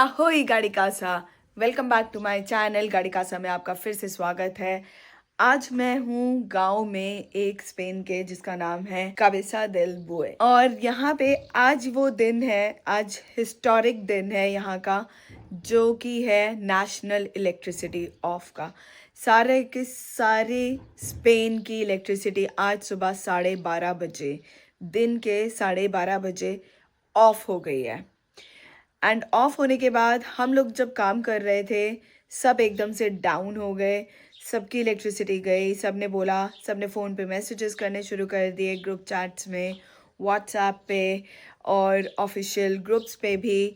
अहोई गाड़ी कासा। Welcome back to my channel गाड़ी कासा में आपका फिर से स्वागत है। आज मैं हूँ गांव में एक स्पेन के जिसका नाम है काबेसा देल बुए और यहाँ पे आज वो दिन है, आज हिस्टोरिक दिन है यहाँ का, जो कि है नेशनल इलेक्ट्रिसिटी ऑफ का। सारे के सारे स्पेन की इलेक्ट्रिसिटी आज सुबह 12:30 बजे, दिन के 12:30 बजे ऑफ हो गई है। एंड ऑफ होने के बाद हम लोग जब काम कर रहे थे, सब एकदम से डाउन हो गए, सबकी इलेक्ट्रिसिटी गई। सब ने बोला, सब ने फ़ोन पे मैसेजेस करने शुरू कर दिए, ग्रुप चैट्स में, व्हाट्सएप पे और ऑफिशियल ग्रुप्स पे भी,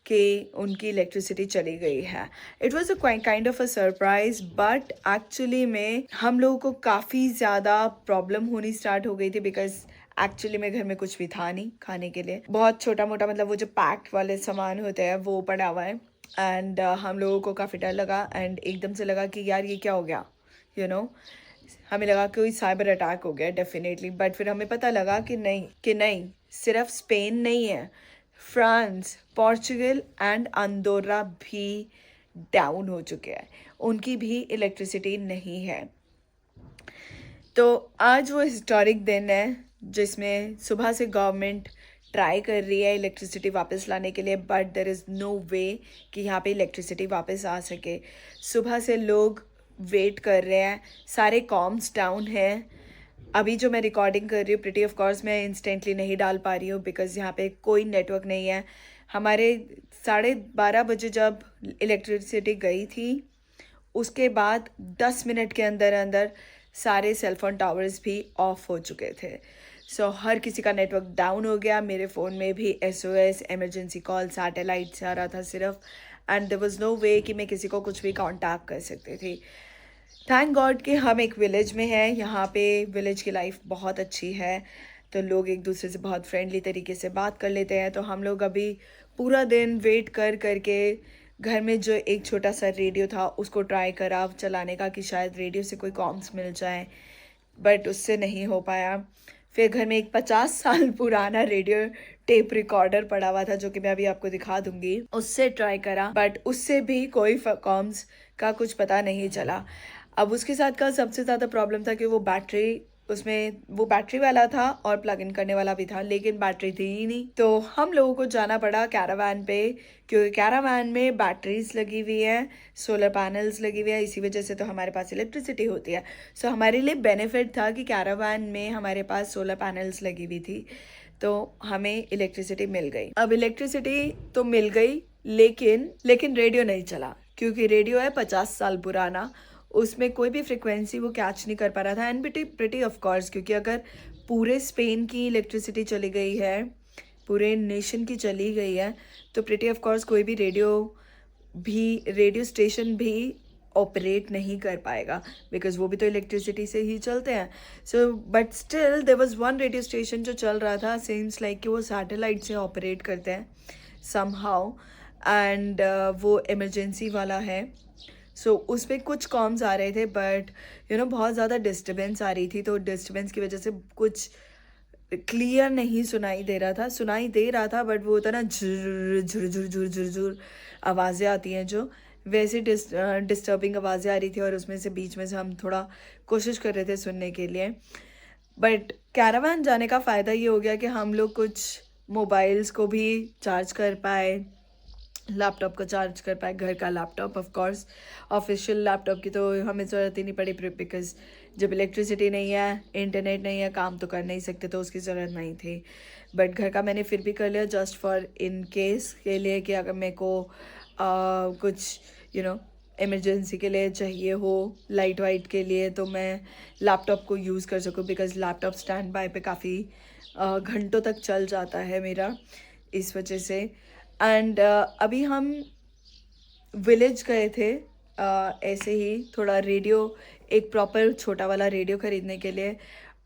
कि उनकी इलेक्ट्रिसिटी चली गई है। It was a kind of a surprise, but actually में हम लोगों को काफ़ी ज़्यादा प्रॉब्लम होनी स्टार्ट हो गई थी, बिकॉज एक्चुअली में घर में कुछ भी था नहीं खाने के लिए। बहुत छोटा मोटा, मतलब वो जो पैक्ड वाले सामान होते हैं वो पड़ा हुआ है। एंड हम लोगों को काफ़ी डर लगा एंड एकदम से लगा कि यार ये क्या हो गया, यू नो। हमें लगा कि कोई साइबर अटैक हो गया डेफिनेटली, बट फिर हमें पता लगा कि नहीं, सिर्फ स्पेन नहीं है, फ्रांस, पोर्चुगल एंड अंदोरा भी डाउन हो चुके हैं, उनकी भी इलेक्ट्रिसिटी नहीं है। तो आज वो हिस्टोरिक दिन है जिसमें सुबह से गवर्नमेंट ट्राई कर रही है इलेक्ट्रिसिटी वापस लाने के लिए, बट देर इज़ नो वे कि यहाँ पे इलेक्ट्रिसिटी वापस आ सके। सुबह से लोग वेट कर रहे हैं, सारे कॉम्स डाउन हैं। अभी जो मैं रिकॉर्डिंग कर रही हूँ, प्रिटी ऑफ कोर्स मैं इंस्टेंटली नहीं डाल पा रही हूँ बिकॉज़ यहाँ पे कोई नेटवर्क नहीं है। हमारे 12:30 बजे जब इलेक्ट्रिसिटी गई थी, उसके बाद 10 मिनट के अंदर अंदर सारे सेलफोन टावर्स भी ऑफ हो चुके थे। सो हर किसी का नेटवर्क डाउन हो गया। मेरे फ़ोन में भी SOS इमरजेंसी कॉल सैटेलाइट से आ रहा था सिर्फ, एंड देयर वाज नो वे कि मैं किसी को कुछ भी कांटेक्ट कर सकती थी। थैंक गॉड कि हम एक विलेज में हैं। यहाँ पे विलेज की लाइफ बहुत अच्छी है, तो लोग एक दूसरे से बहुत फ्रेंडली तरीके से बात कर लेते हैं। तो हम लोग अभी पूरा दिन वेट कर करके घर में जो एक छोटा सा रेडियो था उसको ट्राई करा चलाने का, कि शायद रेडियो से कोई कॉम्स मिल जाए, बट उससे नहीं हो पाया। फिर घर में एक 50 साल पुराना रेडियो टेप रिकॉर्डर पड़ा हुआ था, जो कि मैं अभी आपको दिखा दूंगी, उससे ट्राई करा, बट उससे भी कोई कॉम्स का कुछ पता नहीं चला। अब उसके साथ का सबसे ज़्यादा प्रॉब्लम था कि वो बैटरी, उसमें वो बैटरी वाला था और प्लग इन करने वाला भी था, लेकिन बैटरी थी ही नहीं। तो हम लोगों को जाना पड़ा कैरावान पे, क्योंकि कैरावान में बैटरीज लगी हुई है, सोलर पैनल्स लगी हुई है, इसी वजह से तो हमारे पास इलेक्ट्रिसिटी होती है। सो हमारे लिए बेनिफिट था कि कैरावान में हमारे पास सोलर पैनल्स लगी हुई थी, तो हमें इलेक्ट्रिसिटी मिल गई। अब इलेक्ट्रिसिटी तो मिल गई, लेकिन रेडियो नहीं चला, क्योंकि रेडियो है 50 साल पुराना, उसमें कोई भी फ्रिक्वेंसी वो कैच नहीं कर पा रहा था। एंड प्रिटी ऑफ कोर्स, क्योंकि अगर पूरे स्पेन की इलेक्ट्रिसिटी चली गई है, पूरे नेशन की चली गई है, तो प्रिटी ऑफ कोर्स कोई भी रेडियो स्टेशन भी ऑपरेट नहीं कर पाएगा, बिकॉज वो भी तो इलेक्ट्रिसिटी से ही चलते हैं। So but still there was one radio station जो चल रहा था, सेम्स लाइक कि वो सैटेलाइट से ऑपरेट करते हैं समहाउ, एंड वो इमरजेंसी वाला है। सो उस पर कुछ कॉम्स आ रहे थे, बट बहुत ज़्यादा डिस्टर्बेंस आ रही थी, तो डिस्टर्बेंस की वजह से कुछ क्लियर नहीं सुनाई दे रहा था, बट वो होता ना झुर झुर झुर झुर झुर झुर आवाज़ें आती हैं जो, वैसे डिस्टर्बिंग आवाज़ें आ रही थी, और उसमें से बीच में से हम थोड़ा कोशिश कर रहे थे सुनने के लिए। बट कैरावान जाने का फ़ायदा ये हो गया कि हम लोग कुछ मोबाइल्स को भी चार्ज कर पाए, लैपटॉप को चार्ज कर पाए, घर का laptop, of course official laptop की तो हमें ज़रूरत ही नहीं पड़ी, बिकॉज जब इलेक्ट्रिसिटी नहीं है, इंटरनेट नहीं है, काम तो कर नहीं सकते, तो उसकी ज़रूरत नहीं थी। बट घर का मैंने फिर भी कर लिया, जस्ट फॉर इन केस के लिए, कि अगर मेरे को कुछ इमरजेंसी के लिए चाहिए हो, लाइट वाइट के लिए, तो मैं लैपटॉप को यूज़ कर सकूँ, बिकॉज लैपटॉप स्टैंड बाय पे काफ़ी घंटों तक चल जाता है मेरा, इस वजह से। एंड अभी हम विलेज गए थे ऐसे ही थोड़ा रेडियो, एक प्रॉपर छोटा वाला रेडियो ख़रीदने के लिए।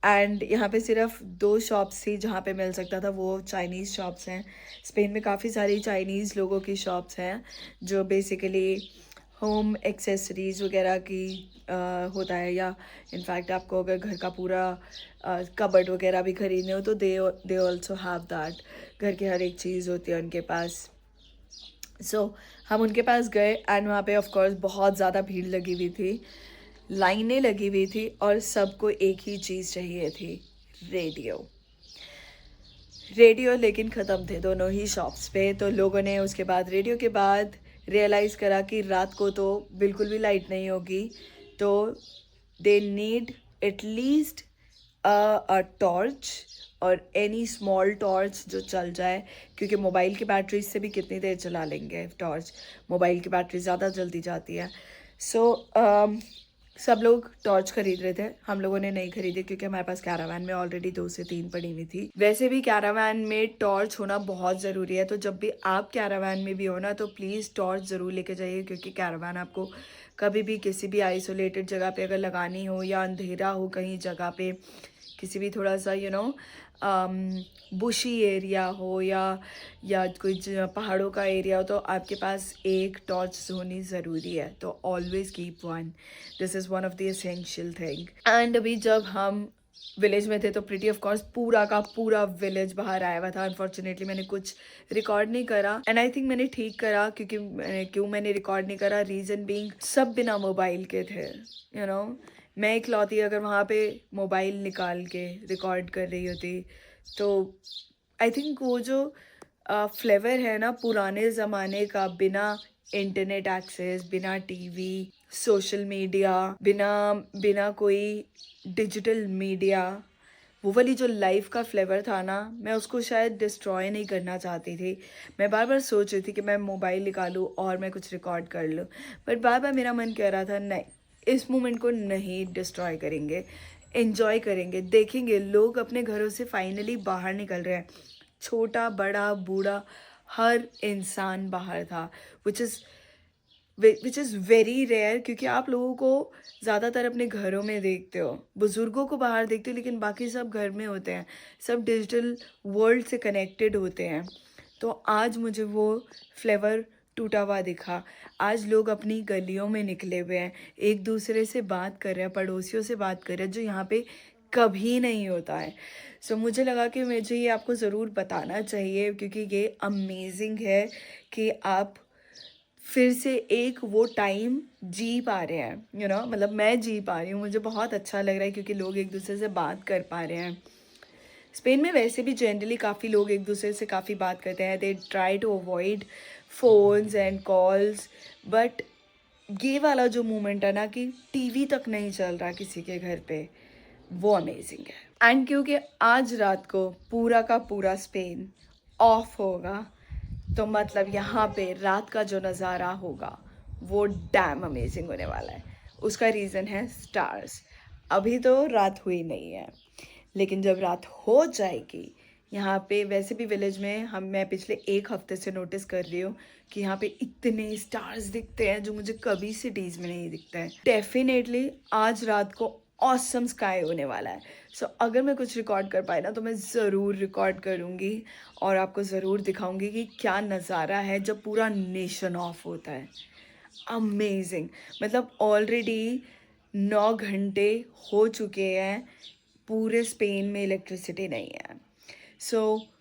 एंड यहाँ पे सिर्फ 2 शॉप्स थी जहाँ पे मिल सकता था, वो चाइनीज़ शॉप्स हैं। स्पेन में काफ़ी सारी चाइनीज़ लोगों की शॉप्स हैं, जो बेसिकली होम एक्सेसरीज़ वगैरह की होता है, या इनफैक्ट आपको अगर घर का पूरा कबर्ड वगैरह भी ख़रीदने हो तो दे ऑल्सो हैव दैट। घर की हर एक चीज़ होती है उनके पास। हम उनके पास गए एंड वहाँ पे ऑफ कोर्स बहुत ज़्यादा भीड़ लगी हुई थी, लाइनें लगी हुई थी और सबको एक ही चीज़ चाहिए थी, रेडियो। रेडियो लेकिन ख़त्म थे दोनों ही शॉप्स पे। तो लोगों ने उसके बाद रेडियो के बाद रियलाइज़ करा कि रात को तो बिल्कुल भी लाइट नहीं होगी, तो they need at least a torch और एनी स्मॉल टॉर्च जो चल जाए, क्योंकि मोबाइल की बैटरी से भी कितनी देर चला लेंगे टॉर्च, मोबाइल की बैटरी ज़्यादा जल्दी जाती है। सो सब लोग टॉर्च खरीद रहे थे, हम लोगों ने नहीं खरीदी क्योंकि हमारे पास कैरावान में ऑलरेडी 2 से 3 पड़ी हुई थी। वैसे भी कैरावान में टॉर्च होना बहुत ज़रूरी है, तो जब भी आप कैरावान में भी हो ना तो प्लीज़ टॉर्च ज़रूर लेके जाइए, क्योंकि कैरावान आपको कभी भी किसी भी आइसोलेटेड जगह पे अगर लगानी हो या अंधेरा हो कहीं जगह पे, किसी भी थोड़ा सा बुशी एरिया हो या कोई पहाड़ों का एरिया हो, तो आपके पास एक टॉर्च होनी ज़रूरी है। तो always keep one, this is one of the essential thing. And अभी जब हम विलेज में थे तो प्रीटी ऑफ कोर्स पूरा का पूरा विलेज बाहर आया हुआ था। अनफॉर्चुनेटली मैंने कुछ रिकॉर्ड नहीं करा एंड आई थिंक मैंने ठीक करा, क्योंकि मैंने रिकॉर्ड नहीं करा, रीज़न बीइंग सब बिना मोबाइल के थे। मैं इकलौती अगर वहाँ पे मोबाइल निकाल के रिकॉर्ड कर रही होती, तो आई थिंक वो जो फ्लेवर है ना पुराने ज़माने का, बिना इंटरनेट एक्सेस, बिना टीवी, सोशल मीडिया, बिना बिना कोई डिजिटल मीडिया, वो वाली जो लाइफ का फ्लेवर था ना, मैं उसको शायद डिस्ट्रॉय नहीं करना चाहती थी। मैं बार बार सोच रही थी कि मैं मोबाइल निकालूं और मैं कुछ रिकॉर्ड कर लूं, बट बार बार मेरा मन कह रहा था नहीं, इस मोमेंट को नहीं डिस्ट्रॉय करेंगे, एंजॉय करेंगे। देखेंगे लोग अपने घरों से फाइनली बाहर निकल रहे हैं, छोटा बड़ा बूढ़ा हर इंसान बाहर था, विच इज़ वेरी रेयर, क्योंकि आप लोगों को ज़्यादातर अपने घरों में देखते हो, बुज़ुर्गों को बाहर देखते हो, लेकिन बाकी सब घर में होते हैं, सब डिजिटल वर्ल्ड से कनेक्टेड होते हैं। तो आज मुझे वो फ्लेवर टूटा हुआ दिखा। आज लोग अपनी गलियों में निकले हुए हैं, एक दूसरे से बात कर रहे हैं, पड़ोसियों से बात कर रहे हैं, जो यहाँ पे कभी नहीं होता है। सो मुझे लगा कि मुझे ये आपको ज़रूर बताना चाहिए, क्योंकि ये अमेजिंग है कि आप फिर से एक वो टाइम जी पा रहे हैं, मतलब मैं जी पा रही हूँ, मुझे बहुत अच्छा लग रहा है, क्योंकि लोग एक दूसरे से बात कर पा रहे हैं। स्पेन में वैसे भी जनरली काफ़ी लोग एक दूसरे से काफ़ी बात करते हैं, they try to avoid phones and calls, but ये वाला जो मोमेंट है ना कि टीवी तक नहीं चल रहा किसी के घर पे, वो अमेजिंग है। एंड क्योंकि आज रात को पूरा का पूरा स्पेन ऑफ होगा, तो मतलब यहाँ पे रात का जो नज़ारा होगा वो डैम अमेजिंग होने वाला है। उसका रीज़न है स्टार्स। अभी तो रात हुई नहीं है, लेकिन जब रात हो जाएगी यहाँ पे, वैसे भी विलेज में मैं पिछले 1 हफ्ते से नोटिस कर रही हूँ कि यहाँ पे इतने स्टार्स दिखते हैं जो मुझे कभी सिटीज़ में नहीं दिखते हैं। डेफिनेटली आज रात को ऑसम स्काई होने वाला है। सो अगर मैं कुछ रिकॉर्ड कर पाई ना तो मैं ज़रूर रिकॉर्ड करूँगी और आपको ज़रूर दिखाऊंगी कि क्या नज़ारा है जब पूरा नेशन ऑफ होता है। अमेजिंग, मतलब ऑलरेडी 9 घंटे हो चुके हैं, पूरे स्पेन में इलेक्ट्रिसिटी नहीं है।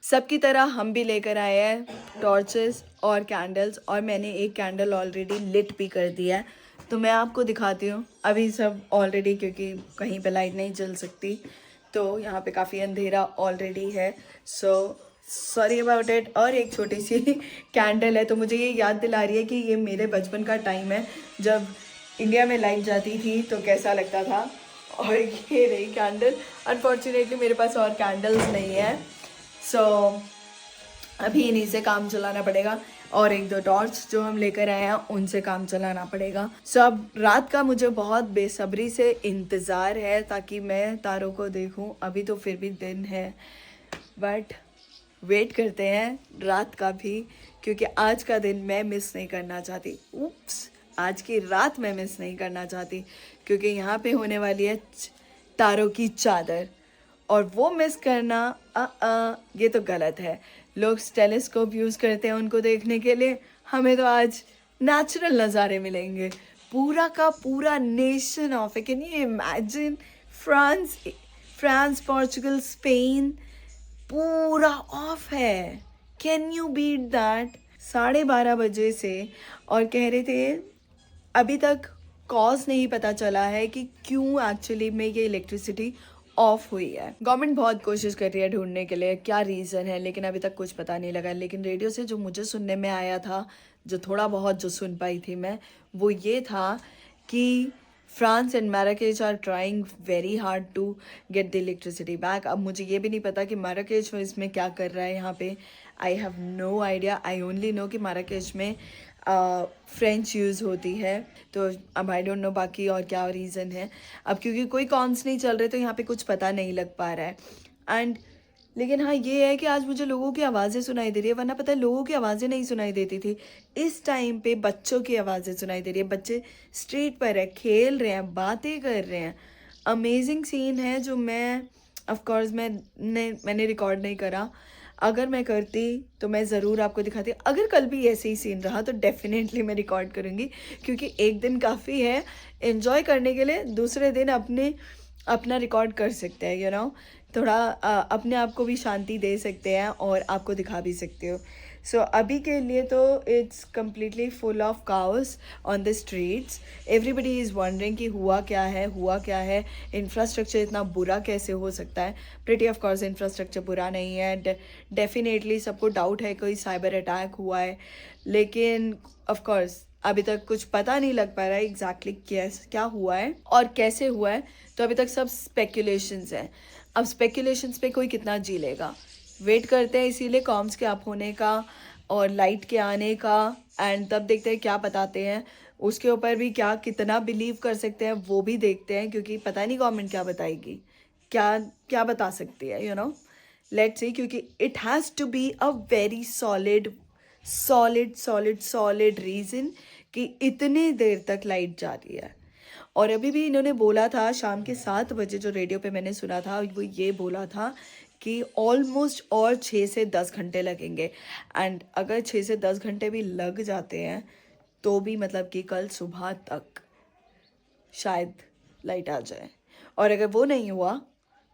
सबकी तरह हम भी लेकर आए हैं टॉर्चेस और कैंडल्स, और मैंने एक कैंडल ऑलरेडी लिट भी कर दिया है, तो मैं आपको दिखाती हूँ। अभी सब ऑलरेडी, क्योंकि कहीं पे लाइट नहीं जल सकती, तो यहाँ पे काफ़ी अंधेरा ऑलरेडी है, सो सॉरी अबाउट इट। और एक छोटी सी कैंडल है, तो मुझे ये याद दिला रही है कि ये मेरे बचपन का टाइम है, जब इंडिया में लाइट जाती थी तो कैसा लगता था। और ये रही कैंडल। अनफॉर्चुनेटली मेरे पास और कैंडल्स नहीं है, सो अभी इन्हीं से काम चलाना पड़ेगा, और 1-2 टॉर्च जो हम लेकर आए हैं उनसे काम चलाना पड़ेगा। सो अब रात का मुझे बहुत बेसब्री से इंतज़ार है ताकि मैं तारों को देखूं। अभी तो फिर भी दिन है, बट वेट करते हैं रात का भी, क्योंकि आज का दिन मैं मिस नहीं करना चाहती। उप्स, आज की रात मैं मिस नहीं करना चाहती, क्योंकि यहाँ पे होने वाली है तारों की चादर, और वो मिस करना ये तो गलत है। लोग टेलीस्कोप यूज़ करते हैं उनको देखने के लिए, हमें तो आज नेचुरल नज़ारे मिलेंगे। पूरा का पूरा नेशन ऑफ है। Can you imagine? France, Portugal, Spain पूरा ऑफ है। Can you beat that? 12:30 बजे से, और कह रहे थे अभी तक कॉज नहीं पता चला है कि क्यों एक्चुअली में ये इलेक्ट्रिसिटी ऑफ हुई है। गवर्नमेंट बहुत कोशिश कर रही है ढूंढने के लिए क्या रीज़न है, लेकिन अभी तक कुछ पता नहीं लगा। लेकिन रेडियो से जो मुझे सुनने में आया था, जो थोड़ा बहुत जो सुन पाई थी मैं, वो ये था कि France and Marrakesh are trying very hard to get the electricity back. अब मुझे ये भी नहीं पता कि मैराकेश इसमें क्या कर रहा है यहाँ पे। I have no idea. I only know कि मैराकेश में फ्रेंच यूज़ होती है, तो अब आई डोंट नो बाकी और क्या रीज़न है। अब क्योंकि कोई कॉन्स नहीं चल रहे तो यहाँ पे कुछ पता नहीं लग पा रहा है। एंड लेकिन हाँ ये है कि आज मुझे लोगों की आवाज़ें सुनाई दे रही है, वरना पता है लोगों की आवाज़ें नहीं सुनाई देती थी। इस टाइम पे बच्चों की आवाज़ें सुनाई दे रही है। बच्चे स्ट्रीट पर है, खेल रहे हैं, बातें कर रहे हैं। अमेजिंग सीन है जो ऑफ कोर्स मैंने रिकॉर्ड नहीं करा। अगर मैं करती तो मैं ज़रूर आपको दिखाती। अगर कल भी ऐसे ही सीन रहा तो डेफिनेटली मैं रिकॉर्ड करूँगी, क्योंकि एक दिन काफ़ी है एंजॉय करने के लिए, दूसरे दिन अपना रिकॉर्ड कर सकते हैं, यू नो, थोड़ा अपने आप को भी शांति दे सकते हैं और आपको दिखा भी सकते हो। सो अभी के लिए तो it's completely full of chaos on the streets. Everybody is wondering कि हुआ क्या है, इंफ्रास्ट्रक्चर इतना बुरा कैसे हो सकता है। प्रिटी ऑफ कोर्स इंफ्रास्ट्रक्चर बुरा नहीं है, डेफिनेटली सबको डाउट है कोई साइबर अटैक हुआ है, लेकिन ऑफ कोर्स अभी तक कुछ पता नहीं लग पा रहा है एग्जैक्टली क्या हुआ है और कैसे हुआ है। तो अभी तक सब स्पेकुलेशंस हैं। अब स्पेकुलेशंस पे कोई कितना जी लेगा। वेट करते हैं इसीलिए कॉम्स के अप होने का और लाइट के आने का, एंड तब देखते हैं क्या बताते हैं। उसके ऊपर भी क्या कितना बिलीव कर सकते हैं वो भी देखते हैं, क्योंकि पता नहीं गवर्नमेंट क्या बताएगी, क्या क्या बता सकती है, यू नो। लेट्स सी, क्योंकि it has to be a very solid reason कि इतने देर तक लाइट जा रही है। और अभी भी इन्होंने बोला था शाम के 7 बजे, जो रेडियो पे मैंने सुना था, वो ये बोला था कि ऑलमोस्ट और 6 से 10 घंटे लगेंगे। एंड अगर 6 से 10 घंटे भी लग जाते हैं तो भी मतलब कि कल सुबह तक शायद लाइट आ जाए, और अगर वो नहीं हुआ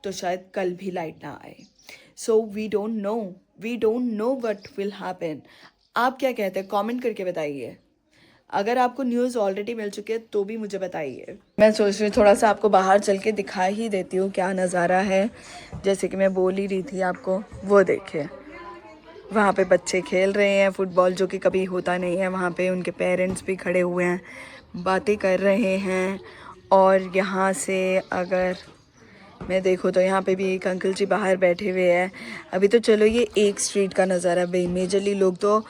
तो शायद कल भी लाइट ना आए। So we don't know what will happen. आप क्या कहते हैं, कमेंट करके बताइए। अगर आपको न्यूज़ ऑलरेडी मिल चुकी है तो भी मुझे बताइए। मैं सोच रही हूँ थोड़ा सा आपको बाहर चल के दिखा ही देती हूँ क्या नज़ारा है। जैसे कि मैं बोल ही रही थी आपको, वो देखिए वहाँ पे बच्चे खेल रहे हैं फुटबॉल, जो कि कभी होता नहीं है। वहाँ पे उनके पेरेंट्स भी खड़े हुए हैं, बातें कर रहे हैं। और यहाँ से अगर मैं देखूँ तो यहाँ पे भी एक अंकल जी बाहर बैठे हुए हैं। अभी तो चलो ये एक स्ट्रीट का नज़ारा भाई, मेजरली लोग तो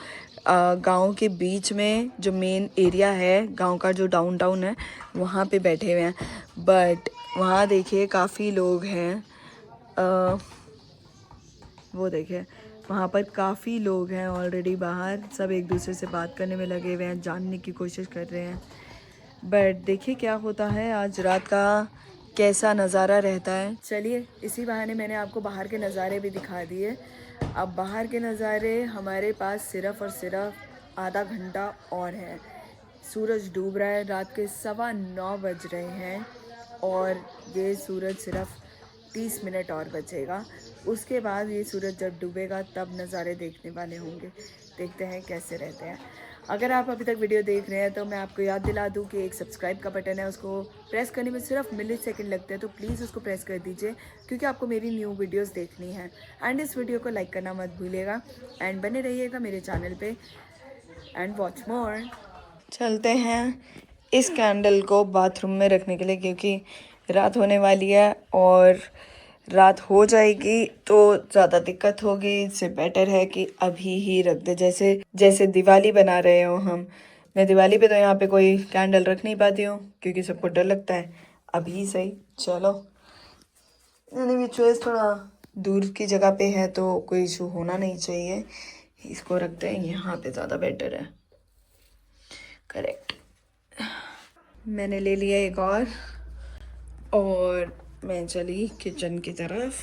गांव के बीच में जो मेन एरिया है गांव का, जो डाउनटाउन है, वहाँ पे बैठे हुए हैं। बट वहाँ देखिए काफ़ी लोग हैं, वो देखिए वहाँ पर काफ़ी लोग हैं ऑलरेडी बाहर, सब एक दूसरे से बात करने में लगे हुए हैं, जानने की कोशिश कर रहे हैं। बट देखिए क्या होता है, आज रात का कैसा नज़ारा रहता है। चलिए इसी बहाने मैंने आपको बाहर के नज़ारे भी दिखा दिए। अब बाहर के नज़ारे हमारे पास सिर्फ़ और सिर्फ आधा घंटा और है। सूरज डूब रहा है, रात के 9:15 बज रहे हैं, और ये सूरज सिर्फ 30 मिनट और बचेगा। उसके बाद ये सूरज जब डूबेगा तब नज़ारे देखने वाले होंगे। देखते हैं कैसे रहते हैं। अगर आप अभी तक वीडियो देख रहे हैं तो मैं आपको याद दिला दूं कि एक सब्सक्राइब का बटन है, उसको प्रेस करने में सिर्फ मिली सेकेंड लगते हैं, तो प्लीज़ उसको प्रेस कर दीजिए, क्योंकि आपको मेरी न्यू वीडियोस देखनी है। एंड इस वीडियो को लाइक करना मत भूलिएगा, एंड बने रहिएगा मेरे चैनल पे, एंड वॉच मोर। चलते हैं इस कैंडल को बाथरूम में रखने के लिए, क्योंकि रात होने वाली है, और रात हो जाएगी तो ज़्यादा दिक्कत होगी। इससे बेटर है कि अभी ही रख दे, जैसे दिवाली बना रहे हो हम। मैं दिवाली पे तो यहाँ पे कोई कैंडल रख नहीं पाती हूँ, क्योंकि सबको डर लगता है। अभी सही, चलो चॉइस थोड़ा दूर की जगह पे है तो कोई इशू होना नहीं चाहिए। इसको रखते हैं यहाँ पे, ज़्यादा बेटर है। करेक्ट। मैंने ले लिया एक और मैं चली किचन की तरफ,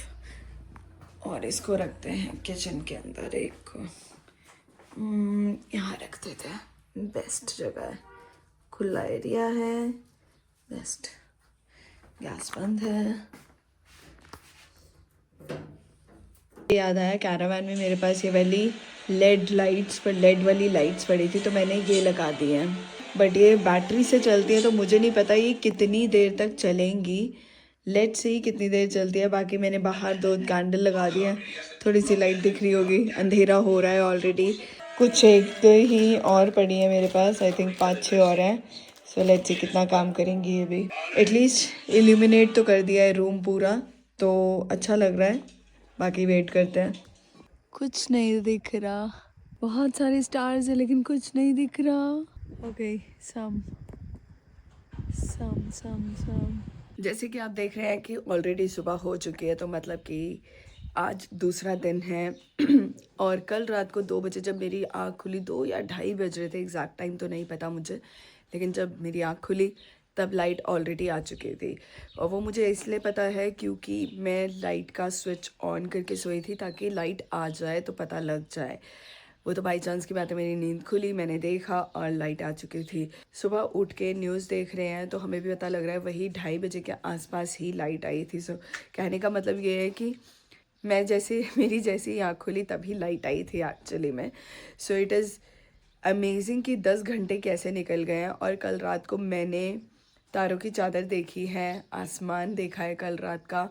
और इसको रखते हैं किचन के अंदर। एक को यहाँ रख देते हैं, बेस्ट जगह है, खुला एरिया है, बेस्ट। गैस बंद है। याद आया, कैरावान में मेरे पास ये वाली लेड वाली लाइट्स पड़ी थी तो मैंने ये लगा दी हैं, बट ये बैटरी से चलती है तो मुझे नहीं पता ये कितनी देर तक चलेंगी। लेट से ही कितनी देर चलती है। बाकी मैंने बाहर 2 कैंडल लगा दिए हैं, थोड़ी सी लाइट दिख रही होगी, अंधेरा हो रहा है ऑलरेडी। कुछ एक दो ही और पड़ी है मेरे पास, आई थिंक 5-6 और हैं। सो लेट्स सी कितना काम करेंगी ये भी। एटलीस्ट इल्यूमिनेट तो कर दिया है रूम पूरा, तो अच्छा लग रहा है। बाकी वेट करते हैं। कुछ नहीं दिख रहा, बहुत सारे स्टार्स है लेकिन कुछ नहीं दिख रहा। ओके, सम जैसे कि आप देख रहे हैं कि ऑलरेडी सुबह हो चुकी है, तो मतलब कि आज दूसरा दिन है। और कल रात को 2 बजे जब मेरी आँख खुली, 2 या 2:30 बज रहे थे, एग्जैक्ट टाइम तो नहीं पता मुझे, लेकिन जब मेरी आँख खुली तब लाइट ऑलरेडी आ चुकी थी। और वो मुझे इसलिए पता है क्योंकि मैं लाइट का स्विच ऑन करके सोई थी ताकि लाइट आ जाए तो पता लग जाए। वो तो बाई चांस की बात है, मेरी नींद खुली, मैंने देखा और लाइट आ चुकी थी। सुबह उठ के न्यूज़ देख रहे हैं तो हमें भी पता लग रहा है वही 2:30 बजे के आसपास ही लाइट आई थी। सो कहने का मतलब ये है कि मेरी जैसी आँख खुली तभी लाइट आई थी एक्चुअली में। सो इट इज़ अमेजिंग कि 10 घंटे कैसे निकल गए हैं। और कल रात को मैंने तारों की चादर देखी है, आसमान देखा है कल रात का।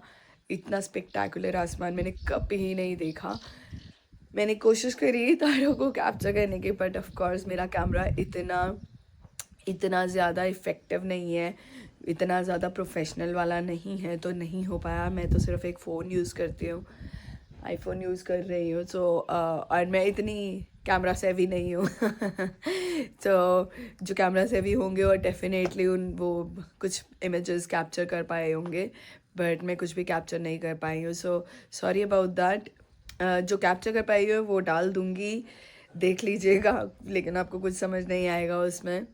इतना स्पेक्टेकुलर आसमान मैंने कभी ही नहीं देखा। मैंने कोशिश करी तारों को कैप्चर करने की, बट ऑफ कोर्स मेरा कैमरा इतना ज़्यादा इफ़ेक्टिव नहीं है, इतना ज़्यादा प्रोफेशनल वाला नहीं है, तो नहीं हो पाया। मैं तो सिर्फ एक फ़ोन यूज़ करती हूँ, आईफोन यूज़ कर रही हूँ। सो और मैं इतनी कैमरा सेवी नहीं हूँ। तो जो कैमरा सेवी होंगे और डेफिनेटली वो कुछ इमेजेस कैप्चर कर पाए होंगे, बट मैं कुछ भी कैप्चर नहीं कर पाई हूँ। So sorry about that. जो कैप्चर कर पाई हो वो डाल दूँगी, देख लीजिएगा, लेकिन आपको कुछ समझ नहीं आएगा उसमें।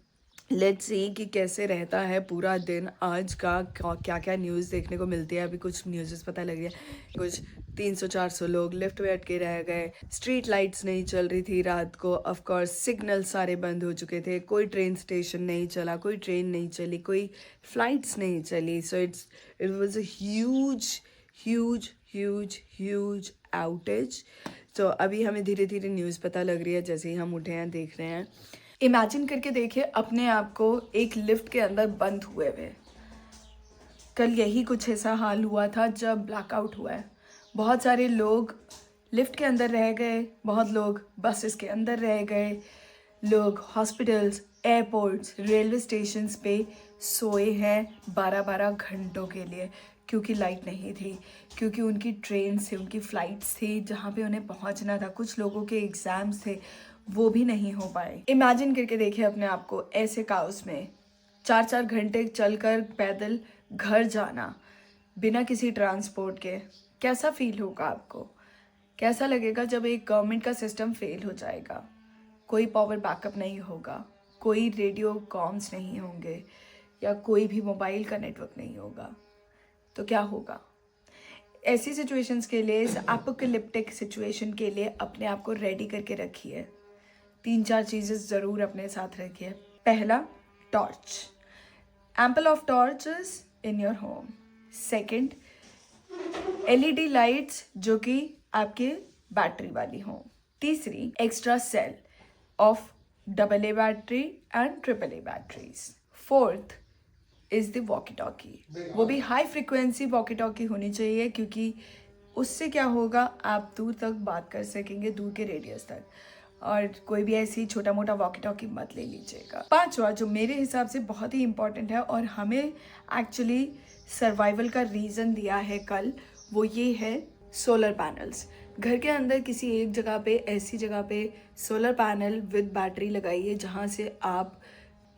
लेट्स सी कि कैसे रहता है पूरा दिन आज का, क्या क्या न्यूज़ देखने को मिलती है। अभी कुछ न्यूज़ पता लगी है, कुछ 300-400 लोग लिफ्ट में अटके रह गए, स्ट्रीट लाइट्स नहीं चल रही थी रात को, ऑफ कोर्स सिग्नल सारे बंद हो चुके थे, कोई ट्रेन स्टेशन नहीं चला, कोई ट्रेन नहीं चली, कोई फ्लाइट्स नहीं चली। So it was a huge outage. तो अभी हमें धीरे धीरे न्यूज़ पता लग रही है जैसे ही हम उठे हैं, देख रहे हैं। इमेजिन करके देखिए अपने आप को एक लिफ्ट के अंदर बंद हुए हुए। कल यही कुछ ऐसा हाल हुआ था जब ब्लैकआउट हुआ है। बहुत सारे लोग लिफ्ट के अंदर रह गए, बहुत लोग बसेस के अंदर रह गए, लोग हॉस्पिटल्स, एयरपोर्ट्स, रेलवे स्टेशंस पे सोए हैं 12-12 घंटों के लिए, क्योंकि लाइट नहीं थी, क्योंकि उनकी ट्रेन से उनकी फ़्लाइट्स थी जहाँ पे उन्हें पहुँचना था। कुछ लोगों के एग्ज़ाम्स थे, वो भी नहीं हो पाए। इमेजिन करके देखिए अपने आप को ऐसे काउस में 4-4 घंटे चलकर पैदल घर जाना बिना किसी ट्रांसपोर्ट के। कैसा फील होगा आपको? कैसा लगेगा जब एक गवर्नमेंट का सिस्टम फेल हो जाएगा, कोई पावर बैकअप नहीं होगा, कोई रेडियो कॉम्स नहीं होंगे, या कोई भी मोबाइल का नेटवर्क नहीं होगा, तो क्या होगा? ऐसी सिचुएशंस के लिए, इस एपोकलिप्टिक सिचुएशन के लिए अपने आप को रेडी करके रखिए। 3-4 चीज़ें ज़रूर अपने साथ रखिए। पहला, torch, ample of torches in your home. Second, LED lights जो कि आपके बैटरी वाली हों। तीसरी, extra cell of AA battery and AAA batteries. Fourth is the walkie talkie, वो भी हाई फ्रिक्वेंसी वॉकी टॉकी होनी चाहिए, क्योंकि उससे क्या होगा, आप दूर तक बात कर सकेंगे, दूर के रेडियस तक। और कोई भी ऐसी छोटा मोटा वॉकी टॉकी मत ले लीजिएगा। पांचवा, जो मेरे हिसाब से बहुत ही इंपॉर्टेंट है और हमें एक्चुअली सर्वाइवल का रीज़न दिया है कल, वो ये है सोलर पैनल्स। घर के अंदर किसी एक जगह पे, ऐसी जगह पे सोलर पैनल विद बैटरी लगाइए जहाँ से आप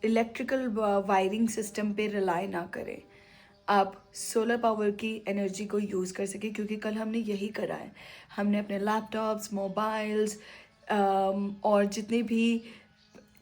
इलेक्ट्रिकल वायरिंग सिस्टम पे रिलाई ना करें, आप सोलर पावर की एनर्जी को यूज़ कर सकें। क्योंकि कल हमने यही करा है, हमने अपने लैपटॉप्स, मोबाइल्स और जितनी भी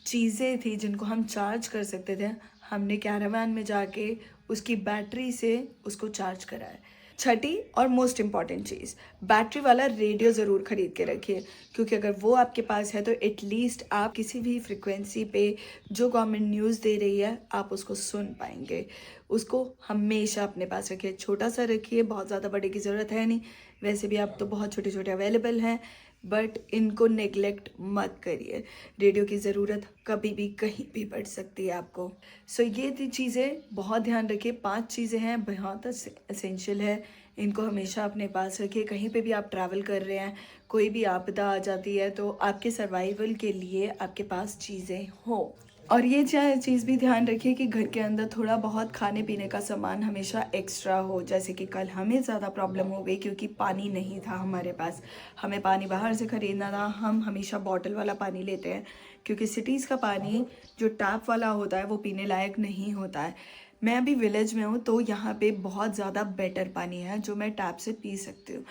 चीज़ें थी जिनको हम चार्ज कर सकते थे, हमने कैरावान में जाके उसकी बैटरी से उसको चार्ज करा है। छठी और मोस्ट इम्पॉर्टेंट चीज़, बैटरी वाला रेडियो ज़रूर ख़रीद के रखिए, क्योंकि अगर वो आपके पास है तो एटलीस्ट आप किसी भी फ्रिक्वेंसी पे जो गवर्नमेंट न्यूज़ दे रही है आप उसको सुन पाएंगे। उसको हमेशा अपने पास रखिए, छोटा सा रखिए, बहुत ज़्यादा बड़े की ज़रूरत है नहीं, वैसे भी आप तो बहुत छोटे छोटे अवेलेबल हैं, बट इनको नेग्लेक्ट मत करिए। रेडियो की ज़रूरत कभी भी कहीं भी पड़ सकती है आपको। सो ये चीज़ें बहुत ध्यान रखिए, 5 चीज़ें हैं, बहुत एसेंशियल है, इनको हमेशा अपने पास रखिए। कहीं पे भी आप ट्रैवल कर रहे हैं, कोई भी आपदा आ जाती है तो आपके सर्वाइवल के लिए आपके पास चीज़ें हो। और ये चीज़ भी ध्यान रखिए कि घर के अंदर थोड़ा बहुत खाने पीने का सामान हमेशा एक्स्ट्रा हो। जैसे कि कल हमें ज़्यादा प्रॉब्लम हो गई क्योंकि पानी नहीं था हमारे पास, हमें पानी बाहर से ख़रीदना था। हम हमेशा बॉटल वाला पानी लेते हैं क्योंकि सिटीज़ का पानी जो टैप वाला होता है वो पीने लायक नहीं होता है। मैं अभी विलेज में हूँ तो यहाँ पे बहुत ज़्यादा बेटर पानी है जो मैं टैप से पी सकती हूँ।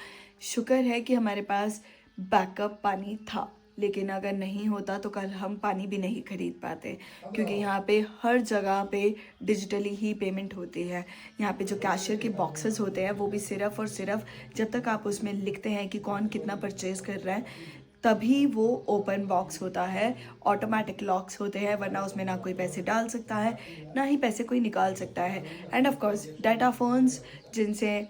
शुक्र है कि हमारे पास बैकअप पानी था, लेकिन अगर नहीं होता तो कल हम पानी भी नहीं खरीद पाते, क्योंकि यहाँ पे हर जगह पे डिजिटली ही पेमेंट होती है। यहाँ पे जो कैशियर के बॉक्सेस होते हैं वो भी सिर्फ़ और सिर्फ जब तक आप उसमें लिखते हैं कि कौन कितना परचेज़ कर रहा है तभी वो ओपन बॉक्स होता है। ऑटोमेटिक लॉक्स होते हैं, वरना उसमें ना कोई पैसे डाल सकता है ना ही पैसे कोई निकाल सकता है। End of course data phones जिनसे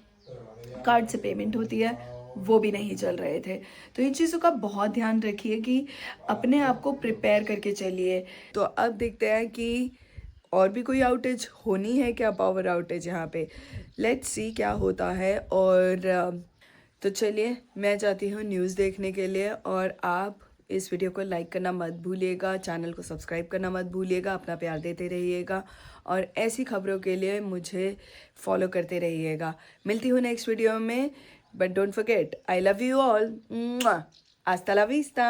कार्ड से पेमेंट होती है वो भी नहीं चल रहे थे। तो इन चीज़ों का बहुत ध्यान रखिए कि अपने आप को प्रिपेयर करके चलिए। तो अब देखते हैं कि और भी कोई आउटेज होनी है क्या, पावर आउटेज यहाँ पे। लेट्स सी क्या होता है। और तो चलिए मैं जाती हूँ न्यूज़ देखने के लिए, और आप इस वीडियो को लाइक करना मत भूलिएगा, चैनल को सब्सक्राइब करना मत भूलिएगा, अपना प्यार देते रहिएगा और ऐसी खबरों के लिए मुझे फॉलो करते रहिएगा। मिलती हूँ नेक्स्ट वीडियो में, but don't forget I love you all. Hasta la vista।